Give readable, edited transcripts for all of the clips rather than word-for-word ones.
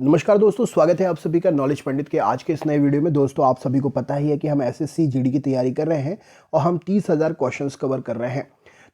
नमस्कार दोस्तों, स्वागत है आप सभी का नॉलेज पंडित के आज के इस नए वीडियो में। दोस्तों, आप सभी को पता ही है कि हम एसएससी जीडी की तैयारी कर रहे हैं और हम 30,000 क्वेश्चंस कवर कर रहे हैं।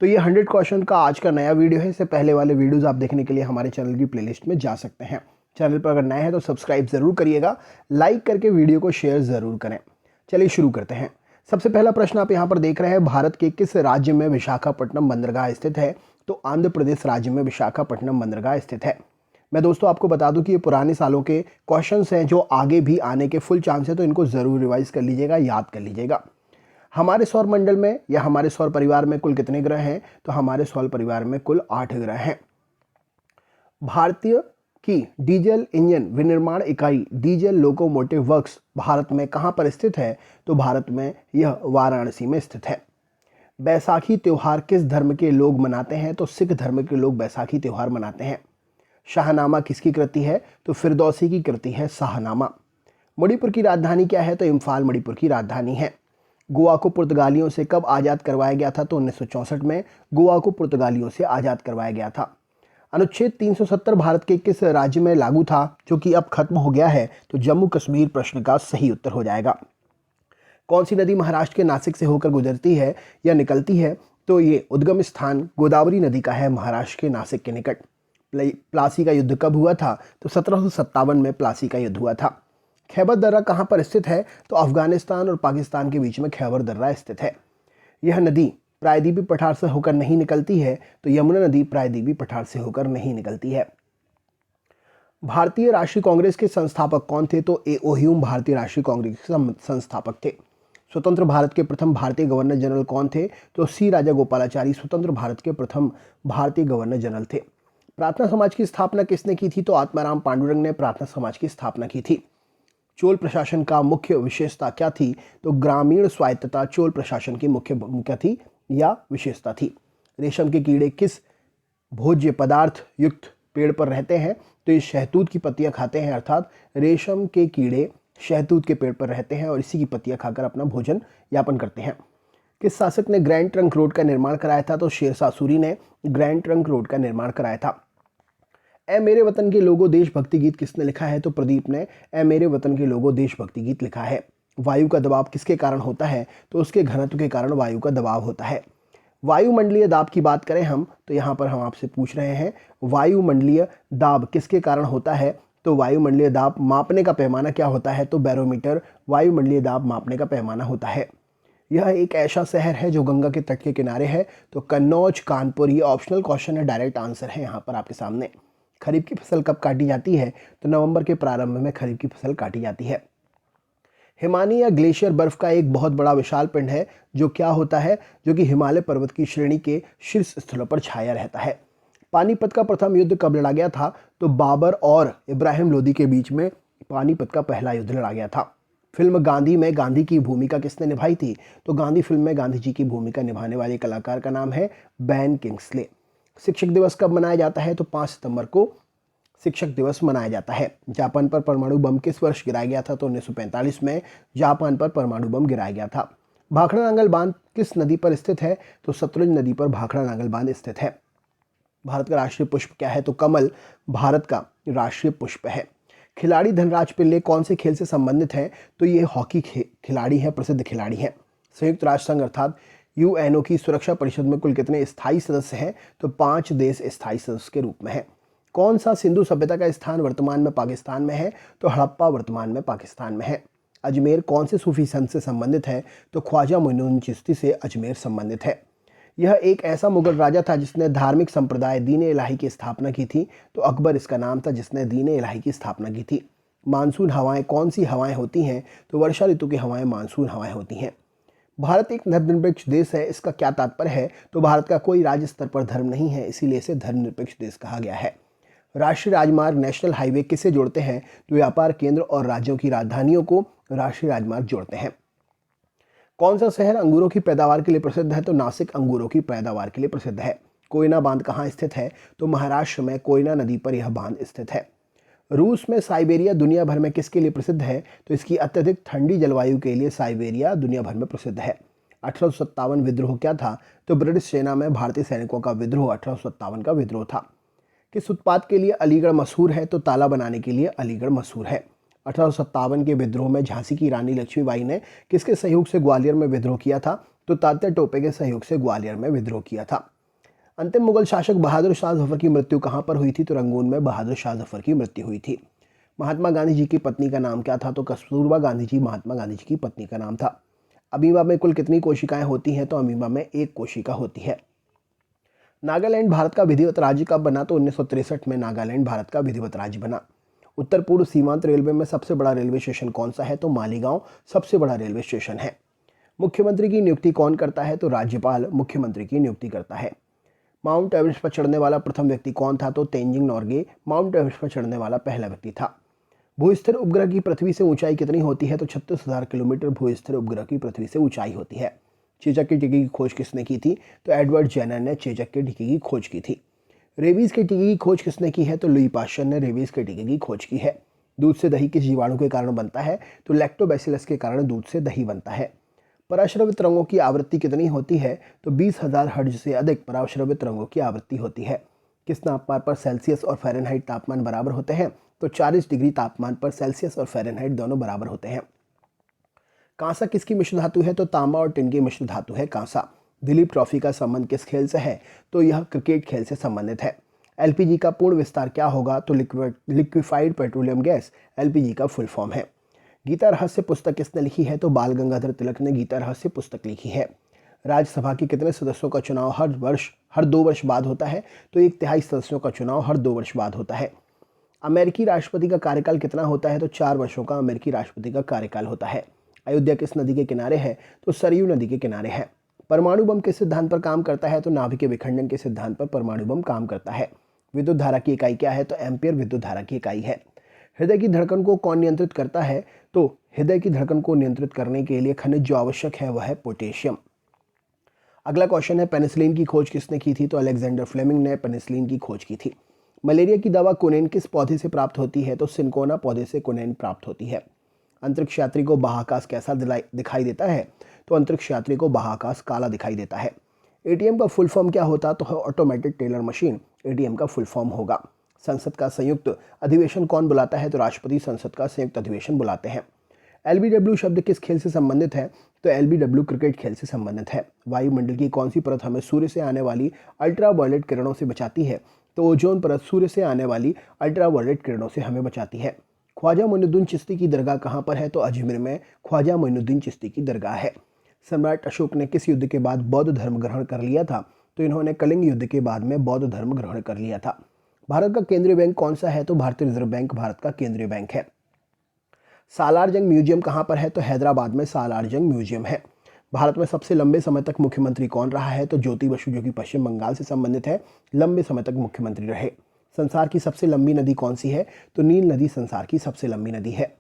तो ये 100 क्वेश्चन का आज का नया वीडियो है। इससे पहले वाले वीडियोस आप देखने के लिए हमारे चैनल की प्लेलिस्ट में जा सकते हैं। चैनल पर अगर नए हैं तो सब्सक्राइब जरूर करिएगा, लाइक करके वीडियो को शेयर जरूर करें। चलिए शुरू करते हैं। सबसे पहला प्रश्न आप यहाँ पर देख रहे हैं, भारत के किस राज्य में विशाखापट्टनम बंदरगाह स्थित है? तो आंध्र प्रदेश राज्य में विशाखापट्टनम बंदरगाह स्थित है। मैं दोस्तों आपको बता दूं कि ये पुराने सालों के क्वेश्चंस हैं जो आगे भी आने के फुल चांस है, तो इनको ज़रूर रिवाइज कर लीजिएगा, याद कर लीजिएगा। हमारे सौर मंडल में या हमारे सौर परिवार में कुल कितने ग्रह हैं? तो हमारे सौर परिवार में कुल 8 ग्रह हैं। भारतीय की डीजल इंजन विनिर्माण इकाई डीजल लोकोमोटिव वर्क्स भारत में कहाँ पर स्थित है? तो भारत में यह वाराणसी में स्थित है। बैसाखी त्यौहार किस धर्म के लोग मनाते हैं? तो सिख धर्म के लोग बैसाखी त्यौहार मनाते हैं। शाहनामा किसकी कृति है? तो फिरदौसी की कृति है शाहनामा। मणिपुर की राजधानी क्या है? तो इम्फाल मणिपुर की राजधानी है। गोवा को पुर्तगालियों से कब आज़ाद करवाया गया था? तो 1964 में गोवा को पुर्तगालियों से आज़ाद करवाया गया था। अनुच्छेद 370 भारत के किस राज्य में लागू था, जो कि अब खत्म हो गया है? तो जम्मू कश्मीर प्रश्न का सही उत्तर हो जाएगा। कौन सी नदी महाराष्ट्र के नासिक से होकर गुजरती है या निकलती है? तो ये उद्गम स्थान गोदावरी नदी का है, महाराष्ट्र के नासिक के निकट। प्लासी का युद्ध कब हुआ था? तो 1757 में प्लासी का युद्ध हुआ था। खैबर दर्रा कहाँ पर स्थित है? तो अफगानिस्तान और पाकिस्तान के बीच में खैबर दर्रा स्थित है। यह नदी प्रायद्वीपीय पठार से होकर नहीं निकलती है, तो यमुना नदी प्रायद्वीपीय पठार से होकर नहीं निकलती है। भारतीय राष्ट्रीय कांग्रेस के संस्थापक कौन थे? तो ए.ओ. ह्यूम भारतीय राष्ट्रीय कांग्रेस के संस्थापक थे। स्वतंत्र भारत के प्रथम भारतीय गवर्नर जनरल कौन थे? तो सी राजागोपालाचारी स्वतंत्र भारत के प्रथम भारतीय गवर्नर जनरल थे। प्रार्थना समाज की स्थापना किसने की थी? तो आत्माराम पांडुरंग ने प्रार्थना समाज की स्थापना की थी। चोल प्रशासन का मुख्य विशेषता क्या थी? तो ग्रामीण स्वायत्तता चोल प्रशासन की मुख्य भूमिका थी या विशेषता थी। रेशम के कीड़े किस भोज्य पदार्थ युक्त पेड़ पर रहते हैं? तो ये शहतूत की पत्तियां खाते हैं, अर्थात रेशम के कीड़े शहतूत के पेड़ पर रहते हैं और इसी की पत्तियां खाकर अपना भोजन यापन करते हैं। किस शासक ने ग्रैंड ट्रंक रोड का निर्माण कराया था? तो शेरशाह सूरी ने ग्रैंड ट्रंक रोड का निर्माण कराया था। ए मेरे वतन के लोगों देशभक्ति गीत किसने लिखा है? तो प्रदीप ने ए मेरे वतन के लोगों देशभक्ति गीत लिखा है। वायु का दबाव किसके कारण होता है? तो उसके घनत्व के कारण वायु का दबाव होता है। वायुमंडलीय दाब की बात करें हम, तो यहाँ पर हम आपसे पूछ रहे हैं वायुमंडलीय दाब किसके कारण होता है? तो वायुमंडलीय दाब मापने का पैमाना क्या होता है? तो बैरोमीटर वायुमंडलीय दाब मापने का पैमाना होता है। यह एक ऐसा शहर है जो गंगा के तट के किनारे है। तो कन्नौज कानपुर, ये ऑप्शनल क्वेश्चन है, डायरेक्ट आंसर है यहाँ पर आपके सामने। खरीफ की फसल कब काटी जाती है? तो नवंबर के प्रारंभ में खरीफ की फसल काटी जाती है। हिमानी या ग्लेशियर बर्फ का एक बहुत बड़ा विशाल पिंड है जो क्या होता है? जो कि हिमालय पर्वत की श्रेणी के शीर्ष स्थलों पर छाया रहता है। पानीपत का प्रथम युद्ध कब लड़ा गया था? तो बाबर और इब्राहिम लोदी के बीच में पानीपत का पहला युद्ध लड़ा गया था। फिल्म गांधी में गांधी की भूमिका किसने निभाई थी? तो गांधी फिल्म में गांधी जी की भूमिका निभाने वाले कलाकार का नाम है बैन किंग्सले। शिक्षक दिवस कब मनाया जाता है? तो 5 सितंबर को शिक्षक दिवस मनाया जाता है। जापान पर परमाणु बम किस वर्ष गिराया गया था? तो 1945 में जापान पर परमाणु बम गिराया गया था। भाखड़ा नांगल बांध किस नदी पर स्थित है? तो सतलुज नदी पर भाखड़ा नांगल बांध स्थित है। भारत का राष्ट्रीय पुष्प क्या है? तो कमल भारत का राष्ट्रीय पुष्प है। खिलाड़ी धनराज पिल्ले कौन से खेल से संबंधित हैं? तो ये हॉकी खिलाड़ी हैं, प्रसिद्ध खिलाड़ी हैं। संयुक्त राष्ट्र संघ अर्थात यूएनओ की सुरक्षा परिषद में कुल कितने स्थायी सदस्य हैं? तो 5 देश स्थायी सदस्य के रूप में हैं। कौन सा सिंधु सभ्यता का स्थान वर्तमान में पाकिस्तान में है? तो हड़प्पा वर्तमान में पाकिस्तान में है। अजमेर कौन से सूफी संत से संबंधित है? तो ख्वाजा मोइनुद्दीन चिश्ती से अजमेर संबंधित है। यह एक ऐसा मुगल राजा था जिसने धार्मिक संप्रदाय दीन इलाही की स्थापना की थी। तो अकबर इसका नाम था जिसने दीन इलाही की स्थापना की थी। मानसून हवाएं कौन सी हवाएं होती हैं? तो वर्षा ऋतु की हवाएं मानसून हवाएं होती हैं। भारत एक धर्मनिरपेक्ष देश है, इसका क्या तात्पर्य है? तो भारत का कोई राज्य स्तर पर धर्म नहीं है, इसीलिए इसे धर्मनिरपेक्ष देश कहा गया है। राष्ट्रीय राजमार्ग नेशनल हाईवे किसे जोड़ते हैं? तो व्यापार केंद्र और राज्यों की राजधानियों को राष्ट्रीय राजमार्ग जोड़ते हैं। कौन सा शहर अंगूरों की पैदावार के लिए प्रसिद्ध है? तो नासिक अंगूरों की पैदावार के लिए प्रसिद्ध है। कोयना बांध कहाँ स्थित है? तो महाराष्ट्र में कोयना नदी पर यह बांध स्थित है। रूस में साइबेरिया दुनिया भर में किसके लिए प्रसिद्ध है? तो इसकी अत्यधिक ठंडी जलवायु के लिए साइबेरिया दुनिया भर में प्रसिद्ध है। 1857 विद्रोह क्या था? तो ब्रिटिश सेना में भारतीय सैनिकों का विद्रोह 1857 का विद्रोह था। किस उत्पाद के लिए अलीगढ़ मशहूर है? तो ताला बनाने के लिए अलीगढ़ मशहूर है। 1857 के विद्रोह में झांसी की रानी लक्ष्मीबाई ने किसके सहयोग से ग्वालियर में विद्रोह किया था? तो तात्या टोपे के सहयोग से ग्वालियर में विद्रोह किया था। अंतिम मुगल शासक बहादुर शाह जफर की मृत्यु कहाँ पर हुई थी? तो रंगून में बहादुर शाह जफर की मृत्यु हुई थी। महात्मा गांधी जी की पत्नी का नाम क्या था? तो कस्तूरबा गांधी जी महात्मा गांधी जी की पत्नी का नाम था। अमीबा में कुल कितनी कोशिकाएं होती हैं? तो अमीबा में एक कोशिका होती है। नागालैंड भारत का विधिवत राज्य कब बना? तो 1963 में नागालैंड भारत का विधिवत राज्य बना। उत्तर पूर्व सीमांत रेलवे में सबसे बड़ा रेलवे स्टेशन कौन सा है? तो मालीगांव सबसे बड़ा रेलवे स्टेशन है। मुख्यमंत्री की नियुक्ति कौन करता है? तो राज्यपाल मुख्यमंत्री की नियुक्ति करता है। माउंट एवरेस्ट पर चढ़ने वाला प्रथम व्यक्ति कौन था? तो तेंजिंग नोर्गे माउंट एवरेस्ट पर चढ़ने वाला पहला व्यक्ति था। भूस्थिर उपग्रह की पृथ्वी से ऊंचाई कितनी होती है? तो 36,000 किलोमीटर भूस्थिर उपग्रह की पृथ्वी से ऊंचाई होती है। चेचक के टीके की खोज किसने की थी? तो एडवर्ड जेनर ने चेचक के टीके की खोज की थी। रेबीज के टीके की खोज किसने की है? तो लुई पाश्चर ने रेबीज के टीके की खोज की है। दूध से दही किस जीवाणु के कारण बनता है? तो लैक्टोबैसिलस के कारण दूध से दही बनता है। पराश्रवित रंगों की आवृत्ति कितनी होती है? तो 20,000 हर्ट्ज से अधिक पराश्रवित रंगों की आवृत्ति होती है। किस तापमान पर सेल्सियस और फ़ारेनहाइट तापमान बराबर होते हैं? तो 40 डिग्री तापमान पर सेल्सियस और फ़ारेनहाइट दोनों बराबर होते हैं। कांसा किसकी मिश्र धातु है? तो तांबा और टिन की मिश्र धातु है कांसा। दिलीप ट्रॉफी का संबंध किस खेल से है? तो यह क्रिकेट खेल से संबंधित है। एलपीजी का पूर्ण विस्तार क्या होगा? तो लिक्विफाइड पेट्रोलियम गैस एलपीजी का फुल फॉर्म है। गीता रहस्य पुस्तक किसने लिखी है? तो बाल गंगाधर तिलक ने गीता रहस्य पुस्तक लिखी है। राज्यसभा के कितने सदस्यों का चुनाव हर 2 वर्ष बाद होता है? तो 1/3 सदस्यों का चुनाव हर 2 वर्ष बाद होता है। अमेरिकी राष्ट्रपति का कार्यकाल कितना होता है? तो 4 वर्षों का अमेरिकी राष्ट्रपति का कार्यकाल होता है। अयोध्या किस नदी के किनारे है? तो सरयू नदी के किनारे है। परमाणु बम किस सिद्धांत पर काम करता है? तो नाभिक विखंडन के सिद्धांत पर परमाणु बम काम करता है। विद्युत धारा की इकाई क्या है? तो एम्पियर विद्युत धारा की इकाई है। हृदय की धड़कन को कौन नियंत्रित करता है? तो हृदय की धड़कन को नियंत्रित करने के लिए खनिज जो आवश्यक है वह है पोटेशियम। अगला क्वेश्चन है, पेनिसिलिन की खोज किसने की थी? तो अलेक्जेंडर फ्लेमिंग ने पेनिसिलिन की खोज की थी। मलेरिया की दवा कोनेन किस पौधे से प्राप्त होती है? तो सिनकोना पौधे से कोनेन प्राप्त होती है। अंतरिक्ष यात्री को बाह्याकाश कैसा दिखाई देता है? तो अंतरिक्ष यात्री को बाह्याकाश काला दिखाई देता है। एटीएम का फुल फॉर्म क्या होता? तो ऑटोमेटिक टेलर मशीन एटीएम का फुल फॉर्म होगा। संसद का संयुक्त अधिवेशन कौन बुलाता है? तो राष्ट्रपति संसद का संयुक्त अधिवेशन बुलाते हैं। एलबीडब्ल्यू शब्द किस खेल से संबंधित है? तो एलबीडब्ल्यू क्रिकेट खेल से संबंधित है। वायुमंडल की कौन सी परत हमें सूर्य से आने वाली अल्ट्रावायलेट किरणों से बचाती है? तो ओजोन परत सूर्य से आने वाली अल्ट्रावायलेट किरणों से हमें बचाती है। ख्वाजा मोइनुद्दीन चिश्ती की दरगाह कहाँ पर है? तो अजमेर में ख्वाजा मोइनुद्दीन चिश्ती की दरगाह है। सम्राट अशोक ने किस युद्ध के बाद बौद्ध धर्म ग्रहण कर लिया था? तो इन्होंने कलिंग युद्ध के बाद में बौद्ध धर्म ग्रहण कर लिया था। भारत का केंद्रीय बैंक कौन सा है? तो भारतीय रिजर्व बैंक भारत का केंद्रीय बैंक है। सालार जंग म्यूजियम कहाँ पर है? तो हैदराबाद में सालार जंग म्यूजियम है। भारत में सबसे लंबे समय तक मुख्यमंत्री कौन रहा है? तो ज्योति बसु, जो कि पश्चिम बंगाल से संबंधित है, लंबे समय तक मुख्यमंत्री रहे। संसार की सबसे लंबी नदी कौन सी है? तो नील नदी संसार की सबसे लंबी नदी है।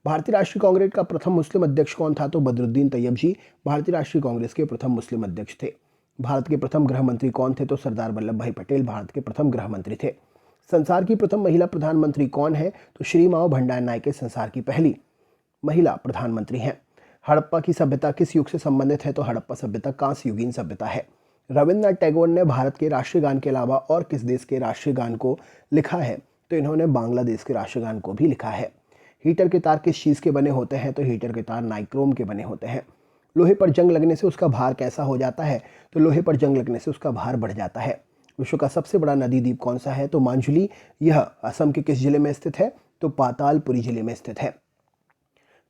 भारतीय राष्ट्रीय कांग्रेस का प्रथम मुस्लिम अध्यक्ष कौन था? तो बदरुद्दीन तैयब जी भारतीय राष्ट्रीय कांग्रेस के प्रथम मुस्लिम अध्यक्ष थे। भारत के प्रथम गृह मंत्री कौन थे? तो सरदार वल्लभ भाई पटेल भारत के प्रथम गृह मंत्री थे। संसार की प्रथम महिला प्रधानमंत्री कौन है? तो श्री माओ भंडार नायके संसार की पहली महिला प्रधानमंत्री हैं। हड़प्पा की सभ्यता किस युग से संबंधित है? तो हड़प्पा सभ्यता कांस्य युगीन सभ्यता है। रविन्द्रनाथ टैगोर ने भारत के राष्ट्रीय गान के अलावा और किस देश के राष्ट्रीय गान को लिखा है? तो इन्होंने बांग्लादेश के राष्ट्रीय गान को भी लिखा है। हीटर के तार किस चीज़ के बने होते हैं? तो हीटर के तार नाइक्रोम के बने होते हैं। लोहे पर जंग लगने से उसका भार कैसा हो जाता है? तो लोहे पर जंग लगने से उसका भार बढ़ जाता है। विश्व का सबसे बड़ा नदी द्वीप कौन सा है? तो मांजुली। यह असम के किस जिले में स्थित है? तो पातालपुरी जिले में स्थित है।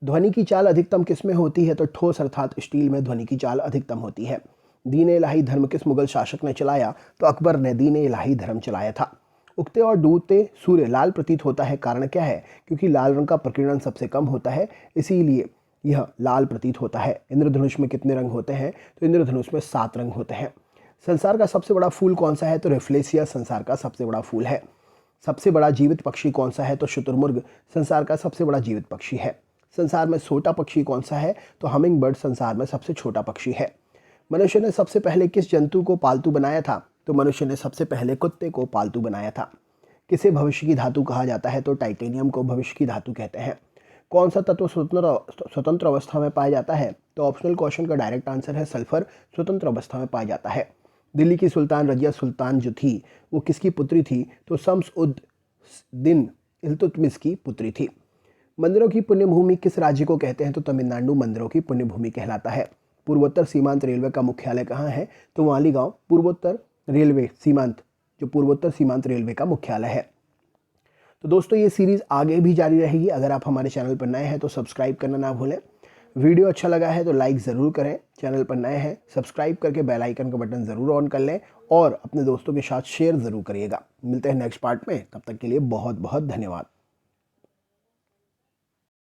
ध्वनि की चाल अधिकतम किस में होती है? तो ठोस अर्थात स्टील में ध्वनि की चाल अधिकतम होती है। दीन ए इलाही धर्म किस मुगल शासक ने चलाया? तो अकबर ने दीन ए इलाही धर्म चलाया था। उगते और डूबते सूर्य लाल प्रतीत होता है, कारण क्या है? क्योंकि लाल रंग का प्रकीर्णन सबसे कम होता है, इसीलिए यह लाल प्रतीत होता है। इंद्रधनुष में कितने रंग होते हैं? तो इंद्रधनुष में 7 रंग होते हैं। संसार का सबसे बड़ा फूल कौन सा है? तो रेफ्लेसिया संसार का सबसे बड़ा फूल है। सबसे बड़ा जीवित पक्षी कौन सा है? तो शुतुरमुर्ग संसार का सबसे बड़ा जीवित पक्षी है। संसार में छोटा पक्षी कौन सा है? तो हमिंग बर्ड संसार में सबसे छोटा पक्षी है। मनुष्य ने सबसे पहले किस जंतु को पालतू बनाया था? तो मनुष्य ने सबसे पहले कुत्ते को पालतू बनाया था। किसे भविष्य की धातु कहा जाता है? तो टाइटेनियम को भविष्य की धातु कहते हैं। कौन सा तत्व स्वतंत्र अवस्था में पाया जाता है? तो ऑप्शनल क्वेश्चन का डायरेक्ट आंसर है सल्फर स्वतंत्र अवस्था में पाया जाता है। दिल्ली की सुल्तान रजिया सुल्तान जो थी वो किसकी पुत्री थी? तो शम्स उद दिन इल्तुतमिश की पुत्री थी। मंदिरों की पुण्यभूमि किस राज्य को कहते हैं? तो तमिलनाडु मंदिरों की पुण्यभूमि कहलाता है। पूर्वोत्तर सीमांत रेलवे का मुख्यालय कहाँ है? तो मालीगांव पूर्वोत्तर रेलवे सीमांत जो पूर्वोत्तर सीमांत रेलवे का मुख्यालय है। तो दोस्तों ये सीरीज़ आगे भी जारी रहेगी। अगर आप हमारे चैनल पर नए हैं तो सब्सक्राइब करना ना भूलें। वीडियो अच्छा लगा है तो लाइक ज़रूर करें। चैनल पर नए हैं सब्सक्राइब करके बेल आइकन का बटन ज़रूर ऑन कर लें और अपने दोस्तों के साथ शेयर ज़रूर करिएगा। मिलते हैं नेक्स्ट पार्ट में, तब तक के लिए बहुत बहुत धन्यवाद।